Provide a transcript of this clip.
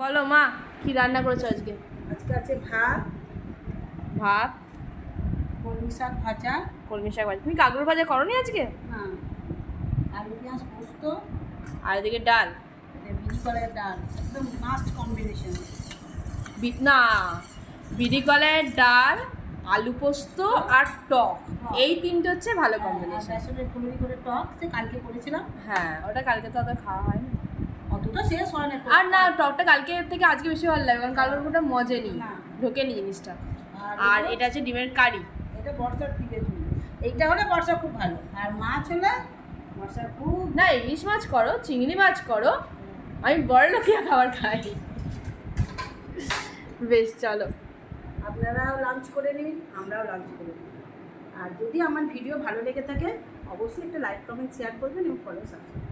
বলো মা, কি রান্না করেছো আজকে? আজকে আছে ভাত, ভাত, কলমি শাক ভাজা, কলমি শাক ভাজা। তুমি কাঁকরোল ভাজা করোনি আজকে? হ্যাঁ, আলু পেঁয়াজ পোস্ত, আর এদিকে ডাল। বিড়ি কলাইয়ের ডাল, একদম মাস্ট কম্বিনেশন। না, বিড়ি কলাইয়ের ডাল, আলু পোস্ত আর টক, এই তিনটে হচ্ছে ভালো কম্বিনেশন। বেসনের ফুলুরি করে টক, সে কালকে করেছিলাম। হ্যাঁ, ওটা কালকে তো অত খাওয়া হয় না। অতটা শেষ হয় না। আর না, টকটা কালকে থেকে আজকে বেশি ভালো লাগে, কারণ কালোর ওটা মজে নি, না। ঢোকেনি জিনিসটা। আর এটা হচ্ছে ডিমের কারি। এটা বর্ষার দিকে জন্য, এইটা হলে বর্ষা খুব ভালো। আর মাছ হলে বর্ষা খুব। না, ইলিশ মাছ করো, চিংড়ি মাছ করো, আমি বড় লোকিয়া খাবার খাই। বেশ, চলো আপনারাও লাঞ্চ করে নিন, আমরাও লাঞ্চ করে নিন। আর যদি আমার ভিডিও ভালো লেগে থাকে অবশ্যই একটা লাইক কমেন্ট শেয়ার করবেন এবং ফলো সাবস্ক্রাইব।